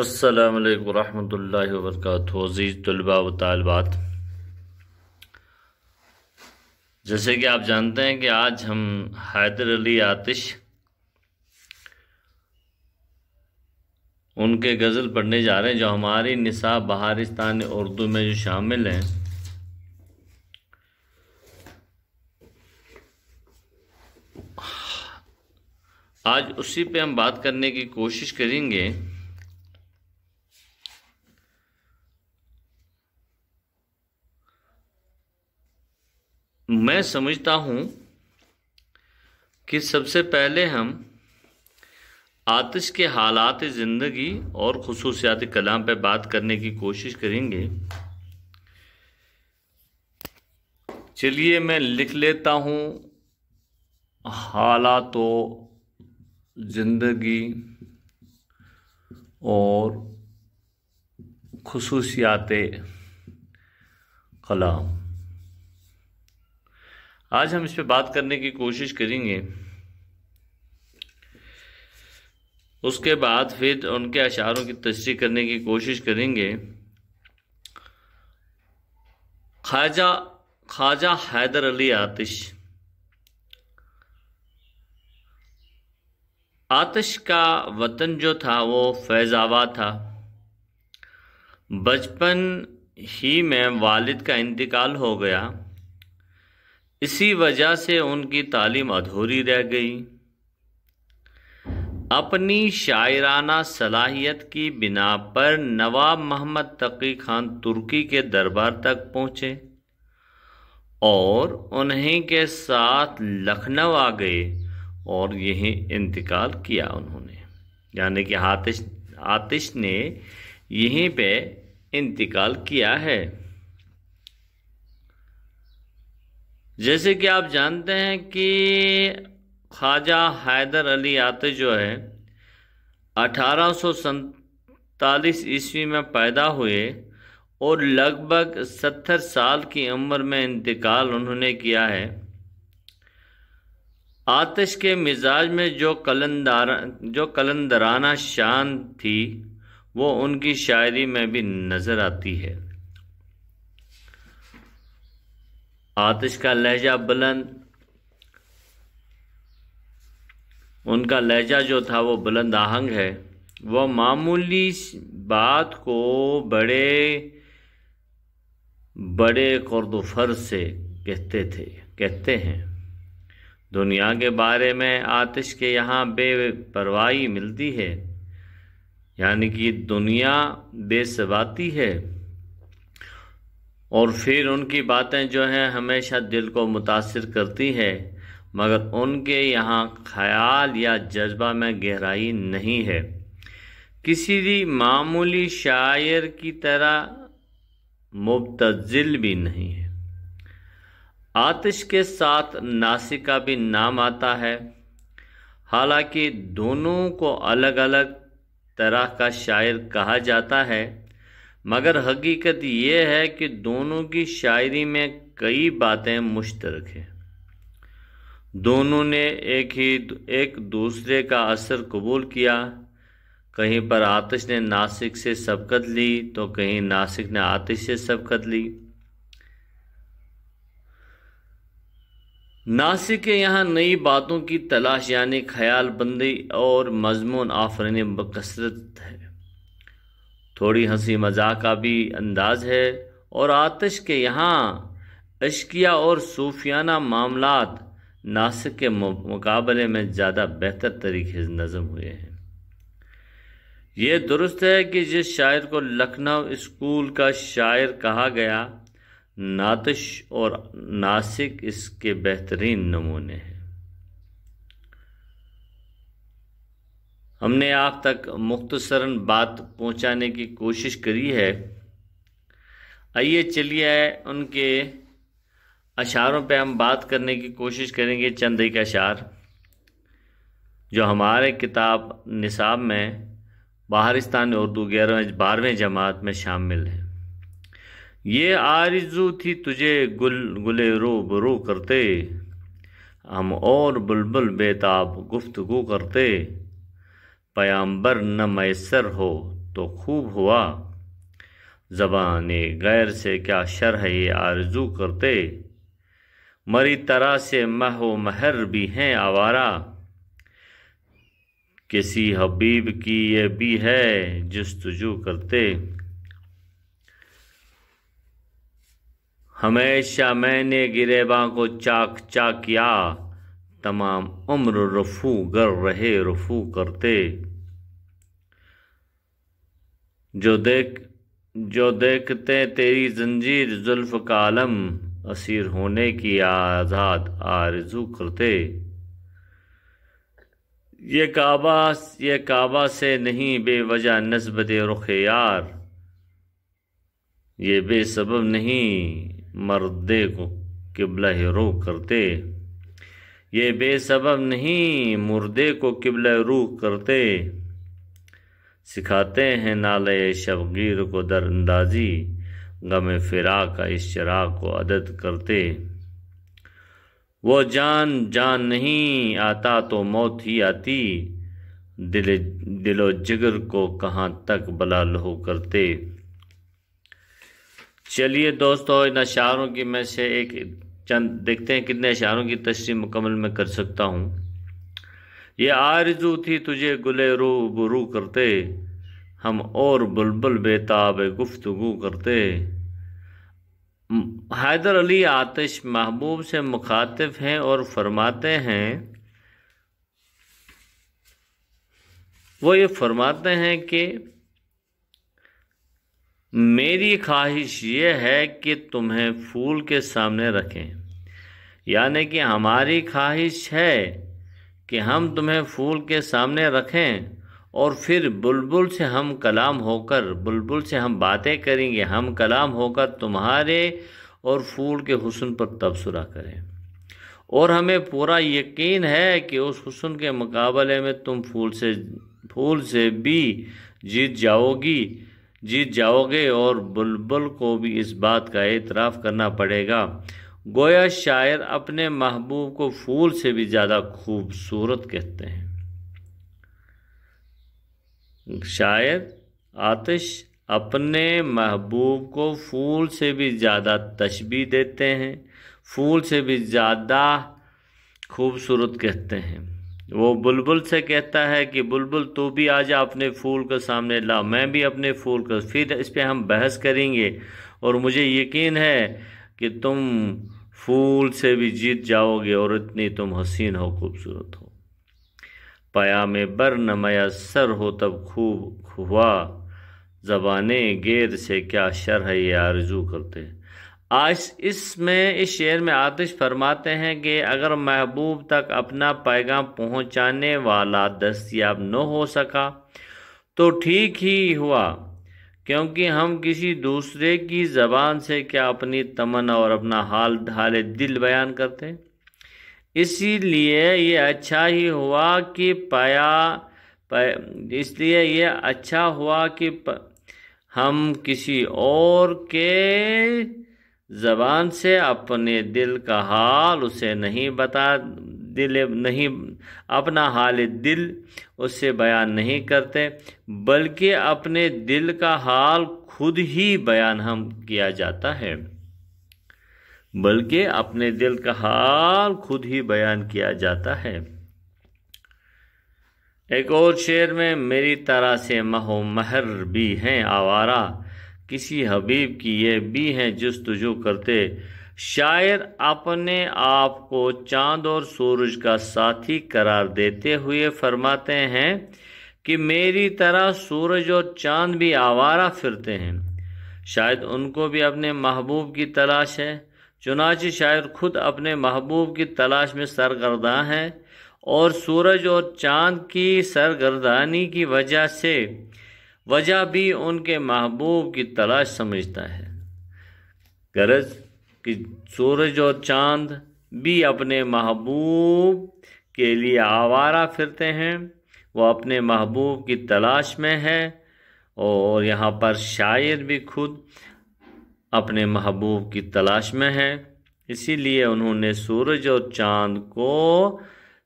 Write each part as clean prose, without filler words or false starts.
السلام علیکم ورحمۃ اللہ وبرکاتہ۔ عزیز طلباء و طالبات، جیسے کہ آپ جانتے ہیں کہ آج ہم حیدر علی آتش ان کے غزل پڑھنے جا رہے ہیں جو ہماری نصاب بہارستان اردو میں جو شامل ہیں۔ آج اسی پہ ہم بات کرنے کی کوشش کریں گے۔ میں سمجھتا ہوں کہ سب سے پہلے ہم آتش کے حالات زندگی اور خصوصیات کلام پہ بات کرنے کی کوشش کریں گے۔ چلیے میں لکھ لیتا ہوں حالات و زندگی اور خصوصیات کلام۔ آج ہم اس پہ بات کرنے کی کوشش کریں گے، اس کے بعد پھر ان کے اشعاروں کی تشریح کرنے کی کوشش کریں گے۔ خواجہ حیدر علی آتش۔ آتش کا وطن جو تھا وہ فیض آباد تھا۔ بچپن ہی میں والد کا انتقال ہو گیا، اسی وجہ سے ان کی تعلیم ادھوری رہ گئی۔ اپنی شاعرانہ صلاحیت کی بنا پر نواب محمد تقی خان ترکی کے دربار تک پہنچے اور انہیں کے ساتھ لکھنؤ آ گئے اور یہیں انتقال کیا انہوں نے، یعنی کہ آتش نے یہیں پہ انتقال کیا ہے۔ جیسے کہ آپ جانتے ہیں کہ خواجہ حیدر علی آتش جو ہے 1847 عیسوی میں پیدا ہوئے اور لگ بھگ 70 سال کی عمر میں انتقال انہوں نے کیا ہے۔ آتش کے مزاج میں جو قلندرانہ شان تھی وہ ان کی شاعری میں بھی نظر آتی ہے۔ آتش کا لہجہ بلند، ان کا لہجہ جو تھا وہ بلند آہنگ ہے۔ وہ معمولی بات کو بڑے قرد و فرض سے کہتے ہیں۔ دنیا کے بارے میں آتش کے یہاں بے پرواہی ملتی ہے، یعنی کہ دنیا بے ثباتی ہے، اور پھر ان کی باتیں جو ہیں ہمیشہ دل کو متاثر کرتی ہے، مگر ان کے یہاں خیال یا جذبہ میں گہرائی نہیں ہے، کسی بھی معمولی شاعر کی طرح مبتذل بھی نہیں ہے۔ آتش کے ساتھ ناسک کا بھی نام آتا ہے، حالانکہ دونوں کو الگ الگ طرح کا شاعر کہا جاتا ہے، مگر حقیقت یہ ہے کہ دونوں کی شاعری میں کئی باتیں مشترک ہیں۔ دونوں نے ایک دوسرے کا اثر قبول کیا۔ کہیں پر آتش نے ناسک سے سبقت لی تو کہیں ناسک نے آتش سے سبقت لی۔ ناسک کے یہاں نئی باتوں کی تلاش یعنی خیال بندی اور مضمون آفرینی بکثرت ہے، تھوڑی ہنسی مذاق کا بھی انداز ہے، اور آتش کے یہاں عشقیہ اور صوفیانہ معاملات ناسک کے مقابلے میں زیادہ بہتر طریقے سے نظم ہوئے ہیں۔ یہ درست ہے کہ جس شاعر کو لکھنؤ اسکول کا شاعر کہا گیا، آتش اور ناسک اس کے بہترین نمونے ہیں۔ ہم نے آپ تک مختصراً بات پہنچانے کی کوشش کری ہے۔ آئیے چلیے ان کے اشعاروں پہ ہم بات کرنے کی کوشش کریں گے۔ چند ایک اشعار جو ہمارے کتاب نصاب میں بہارستان اردو 12ویں جماعت میں شامل ہیں۔ یہ آرزو تھی تجھے گل روبرو کرتے، ہم اور بلبل بے تاب گفتگو کرتے، پیامبر نہ میسر ہو تو خوب ہوا، زبان غیر سے کیا شرح یہ آرزو کرتے، مری طرح سے مہ و مہر بھی ہیں آوارہ، کسی حبیب کی یہ بھی ہے جستجو کرتے، ہمیشہ میں نے گریباں کو چاک چاک کیا، تمام عمر رفو گر رہے رفو کرتے، جو دیکھتے تیری زنجیر زلف کا عالم، اسیر ہونے کی آزاد آرزو کرتے، یہ کعبہ سے نہیں بے وجہ نسبت رخ یار، یہ بے سبب نہیں مردے کو قبلہ رو کرتے، یہ بے سبب نہیں مردے کو قبلہ رو کرتے، سکھاتے ہیں نالے شبگیر کو در اندازی، غم فراق کا اس چراغ کو عدد کرتے، وہ جان نہیں آتا تو موت ہی آتی، دل و جگر کو کہاں تک بلا لہو کرتے۔ چلیے دوستو، ان اشعاروں کی میں سے ایک چند دیکھتے ہیں کتنے اشعاروں کی تشریح مکمل میں کر سکتا ہوں۔ یہ آرزو تھی تجھے گلے رو برو کرتے، ہم اور بلبل بیتاب گفتگو کرتے۔ حیدر علی آتش محبوب سے مخاطب ہیں اور فرماتے ہیں، وہ یہ فرماتے ہیں کہ میری خواہش یہ ہے کہ تمہیں پھول کے سامنے رکھیں، یعنی کہ ہماری خواہش ہے کہ ہم تمہیں پھول کے سامنے رکھیں اور پھر بلبل سے ہم کلام ہو کر، بلبل سے ہم باتیں کریں گے، ہم کلام ہو کر تمہارے اور پھول کے حسن پر تبصرہ کریں، اور ہمیں پورا یقین ہے کہ اس حسن کے مقابلے میں تم پھول سے بھی جیت جاؤ گے، اور بلبل کو بھی اس بات کا اعتراف کرنا پڑے گا۔ گویا شاعر اپنے محبوب کو پھول سے بھی زیادہ خوبصورت کہتے ہیں۔ شاعر آتش اپنے محبوب کو پھول سے بھی زیادہ تشبیہ دیتے ہیں، پھول سے بھی زیادہ خوبصورت کہتے ہیں۔ وہ بلبل سے کہتا ہے کہ بلبل تو بھی آ جا اپنے پھول کو سامنے لا، میں بھی اپنے پھول کو، پھر اس پہ ہم بحث کریں گے، اور مجھے یقین ہے کہ تم پھول سے بھی جیت جاؤ گے، اور اتنی تم حسین ہو، خوبصورت ہو۔ پیام بر نہ میسر ہو تب خوب ہوا، زبانیں غیر سے کیا شرح یہ آرزو کرتے۔ اس شعر میں آتش فرماتے ہیں کہ اگر محبوب تک اپنا پیغام پہنچانے والا دستیاب نہ ہو سکا تو ٹھیک ہی ہوا، کیونکہ ہم کسی دوسرے کی زبان سے کیا اپنی تمنا اور اپنا حال دل بیان کرتے۔ اسی لیے یہ اچھا ہوا کہ ہم کسی اور کے زبان سے اپنے دل کا حال اسے اپنا حال دل اس سے بیان نہیں کرتے، بلکہ اپنے دل کا حال خود ہی بیان کیا جاتا ہے، ایک اور شعر میں میری طرح سے مہ و مہر بھی ہیں آوارہ، کسی حبیب کی یہ بھی ہیں جستجو کرتے۔ شاعر اپنے آپ کو چاند اور سورج کا ساتھی قرار دیتے ہوئے فرماتے ہیں کہ میری طرح سورج اور چاند بھی آوارہ پھرتے ہیں، شاید ان کو بھی اپنے محبوب کی تلاش ہے، چنانچہ شاعر خود اپنے محبوب کی تلاش میں سرگرداں ہیں، اور سورج اور چاند کی سرگردانی کی وجہ بھی ان کے محبوب کی تلاش سمجھتا ہے۔ غرض کہ سورج اور چاند بھی اپنے محبوب کے لیے آوارہ پھرتے ہیں، وہ اپنے محبوب کی تلاش میں ہے، اور یہاں پر شاعر بھی خود اپنے محبوب کی تلاش میں ہے، اسی لیے انہوں نے سورج اور چاند کو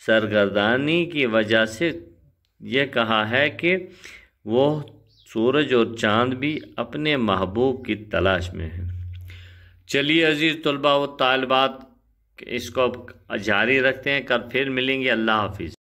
سرگردانی کی وجہ سے یہ کہا ہے کہ وہ سورج اور چاند بھی اپنے محبوب کی تلاش میں ہیں۔ چلیے عزیز طلباء و طالبات، اس کو جاری رکھتے ہیں، کل پھر ملیں گے۔ اللہ حافظ۔